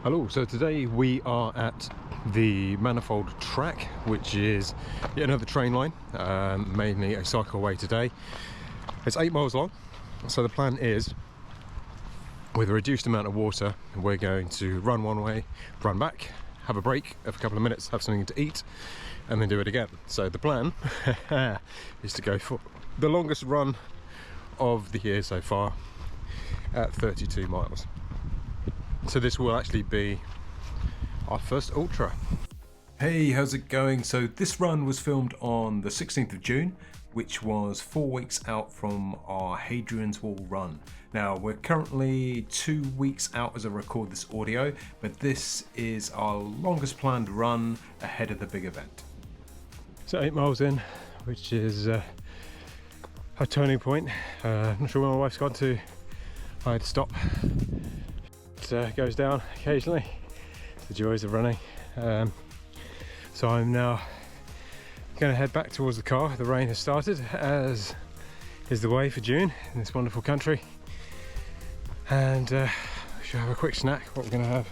Hello, so today we are at the Manifold Track, which is yet another train line, mainly a cycleway today. It's 8 miles long, so the plan is, with a reduced amount of water, we're going to run one way, run back, have a break of a couple of minutes, have something to eat, and then do it again. So the plan is to go for the longest run of the year so far at 32 miles. So this will actually be our first ultra. Hey, how's it going? So this run was filmed on the 16th of June, which was 4 weeks out from our Hadrian's Wall run. Now we're currently 2 weeks out as I record this audio, but this is our longest planned run ahead of the big event. So 8 miles in, which is a turning point. Not sure where my wife's gone to. I had to stop. It goes down occasionally. It's the joys of running. So I'm now going to head back towards the car. The rain has started, as is the way for June in this wonderful country. And we should have a quick snack. What we're going to have?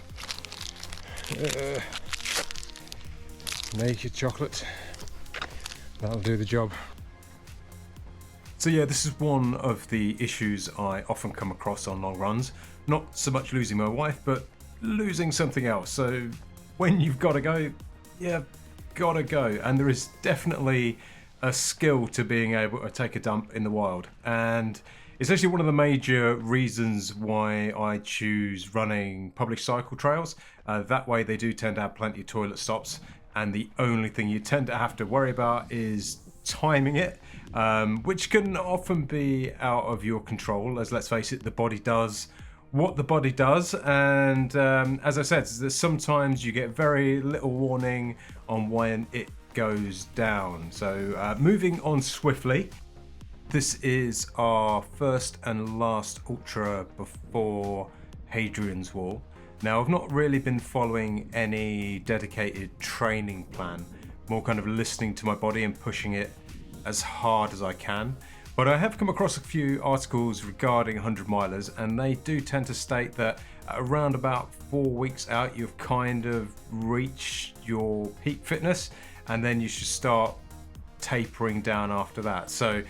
Naked chocolate. That'll do the job. So yeah, this is one of the issues I often come across on long runs. Not so much losing my wife, but losing something else. So when you've got to go, you've got to go. And there is definitely a skill to being able to take a dump in the wild. And it's actually one of the major reasons why I choose running public cycle trails. That way they do tend to have plenty of toilet stops. And the only thing you tend to have to worry about is timing it, which can often be out of your control, as let's face it, the body does what the body does. And as I said, sometimes you get very little warning on when it goes down. So moving on swiftly, this is our first and last ultra before Hadrian's Wall. Now, I've not really been following any dedicated training plan, more kind of listening to my body and pushing it as hard as I can. But I have come across a few articles regarding 100 milers, and they do tend to state that around about 4 weeks out, you've kind of reached your peak fitness, and then you should start tapering down after that. So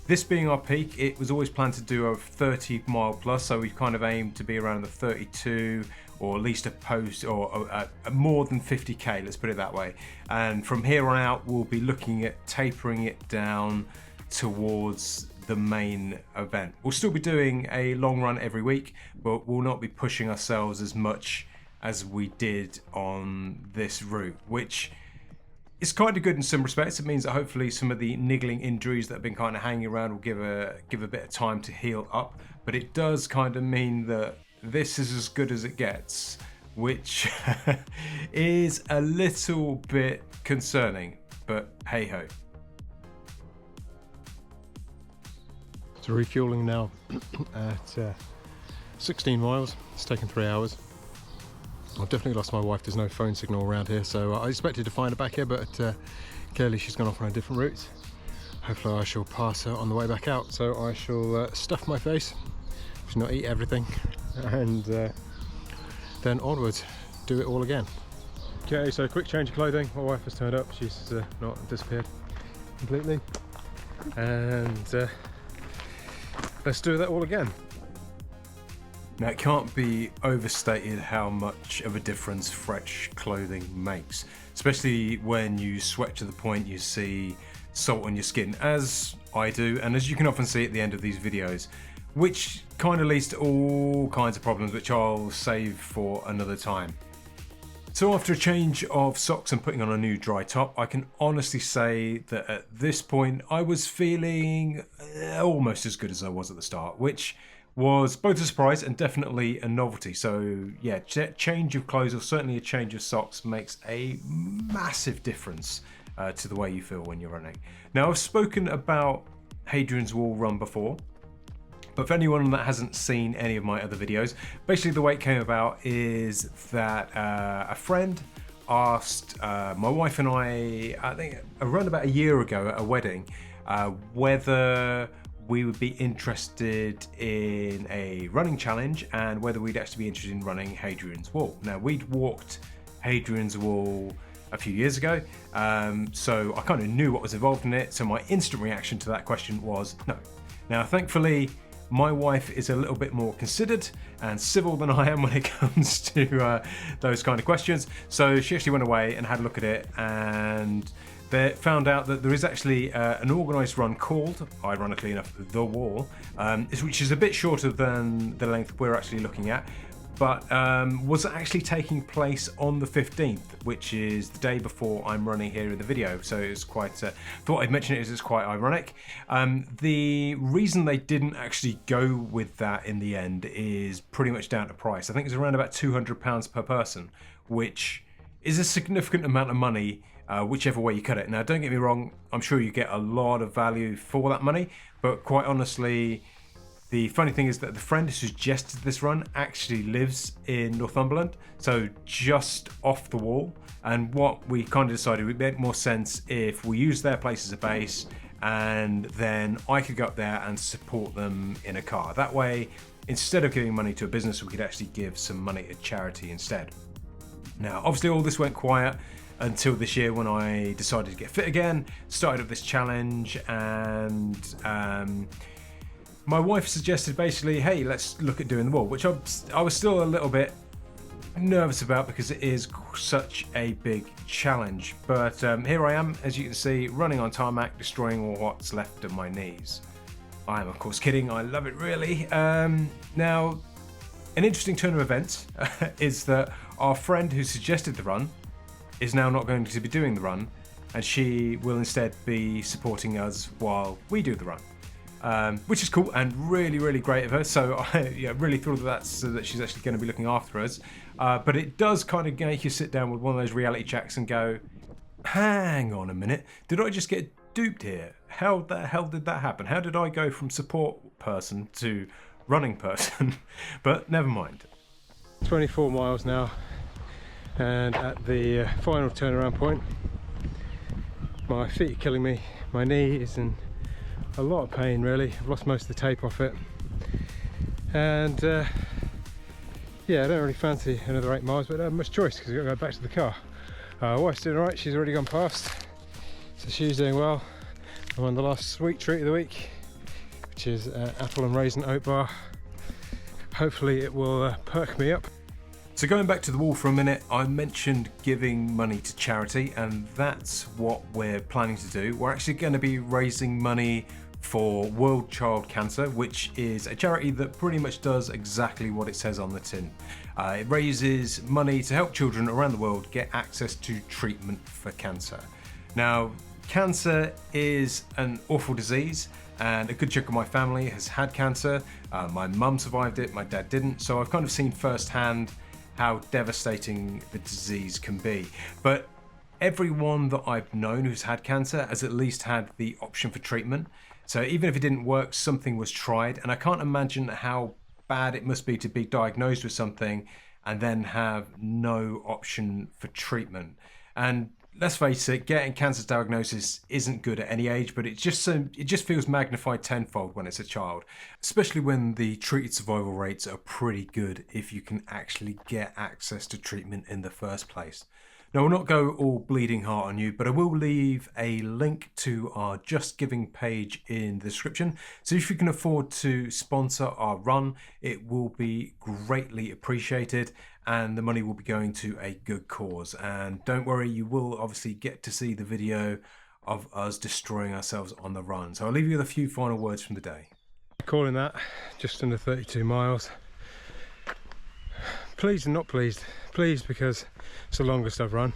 this being our peak, it was always planned to do a 30 mile plus, so we kind of aimed to be around the 32, or at least a post, or a more than 50k, let's put it that way. And from here on out, we'll be looking at tapering it down towards the main event. We'll still be doing a long run every week, but we'll not be pushing ourselves as much as we did on this route, which is kind of good in some respects. It means that hopefully some of the niggling injuries that have been kind of hanging around will give a bit of time to heal up. But it does kind of mean that this is as good as it gets, which is a little bit concerning, but hey ho. So refueling now at 16 miles. It's taken 3 hours. I've definitely lost my wife. There's no phone signal around here, so I expected to find her back here, but clearly she's gone off on a different route. Hopefully I shall pass her on the way back out. So I shall stuff my face, should not eat everything, and then onwards, do it all again. Okay, so quick change of clothing. My wife has turned up. She's not disappeared completely, and let's do that all again. Now, it can't be overstated how much of a difference fresh clothing makes, especially when you sweat to the point you see salt on your skin, as I do, and as you can often see at the end of these videos, which kind of leads to all kinds of problems, which I'll save for another time. So after a change of socks and putting on a new dry top, I can honestly say that at this point I was feeling almost as good as I was at the start, which was both a surprise and definitely a novelty. So yeah, change of clothes, or certainly a change of socks, makes a massive difference to the way you feel when you're running. Now, I've spoken about Hadrian's Wall run before, but for anyone that hasn't seen any of my other videos, basically the way it came about is that a friend asked my wife and I think around about a year ago at a wedding, whether we would be interested in a running challenge and whether we'd actually be interested in running Hadrian's Wall. Now, we'd walked Hadrian's Wall a few years ago, so I kind of knew what was involved in it, so my instant reaction to that question was no. Now, thankfully, my wife is a little bit more considered and civil than I am when it comes to those kind of questions, so she actually went away and had a look at it, and they found out that there is actually an organised run called, ironically enough, The Wall, which is a bit shorter than the length we're actually looking at, but was actually taking place on the 15th, which is the day before I'm running here in the video. So it's quite, thought I'd mention it as it's quite ironic. The reason they didn't actually go with that in the end is pretty much down to price. I think it's around about £200 per person, which is a significant amount of money, whichever way you cut it. Now, don't get me wrong, I'm sure you get a lot of value for that money, but quite honestly, the funny thing is that the friend who suggested this run actually lives in Northumberland, so just off the wall. And what we kind of decided, it would make more sense if we use their place as a base, and then I could go up there and support them in a car. That way, instead of giving money to a business, we could actually give some money to charity instead. Now, obviously all this went quiet until this year when I decided to get fit again, started up this challenge, and my wife suggested basically, hey, let's look at doing the wall, which I was still a little bit nervous about because it is such a big challenge. But here I am, as you can see, running on tarmac, destroying what's left of my knees. I am, of course, kidding. I love it, really. Now, an interesting turn of events is that our friend who suggested the run is now not going to be doing the run, and she will instead be supporting us while we do the run. Which is cool and really, really great of her. So I really thought that she's actually going to be looking after us. But it does kind of make you sit down with one of those reality checks and go, hang on a minute, did I just get duped here? How the hell did that happen? How did I go from support person to running person? But never mind. 24 miles now, and at the final turnaround point, my feet are killing me. My knee is in a lot of pain, really. I've lost most of the tape off it, and yeah, I don't really fancy another 8 miles, but I don't have much choice because I've got to go back to the car. Wife's doing alright, she's already gone past, so she's doing well. I'm on the last sweet treat of the week, which is apple and raisin oat bar. Hopefully it will perk me up. So going back to the wall for a minute, I mentioned giving money to charity, and that's what we're planning to do. We're actually going to be raising money for World Child Cancer, which is a charity that pretty much does exactly what it says on the tin. It raises money to help children around the world get access to treatment for cancer. Now, cancer is an awful disease, and a good chunk of my family has had cancer. My mum survived it, my dad didn't, so I've kind of seen firsthand how devastating the disease can be. But everyone that I've known who's had cancer has at least had the option for treatment. So even if it didn't work, something was tried, and I can't imagine how bad it must be to be diagnosed with something and then have no option for treatment. And let's face it, getting cancer diagnosis isn't good at any age, but it just feels magnified tenfold when it's a child, especially when the treated survival rates are pretty good if you can actually get access to treatment in the first place. Now, I'll not go all bleeding heart on you, but I will leave a link to our Just Giving page in the description. So if you can afford to sponsor our run, it will be greatly appreciated, and the money will be going to a good cause. And don't worry, you will obviously get to see the video of us destroying ourselves on the run. So I'll leave you with a few final words from the day. Calling that just under 32 miles. Pleased and not pleased. Pleased because it's the longest I've run,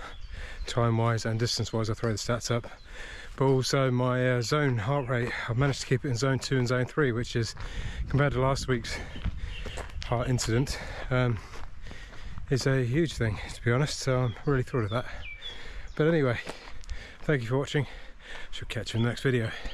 time-wise and distance-wise. I throw the stats up. But also my zone heart rate, I've managed to keep it in zone 2 and zone 3, which is, compared to last week's heart incident, is a huge thing, to be honest. So I'm really thrilled with that. But anyway, thank you for watching. Shall catch you in the next video.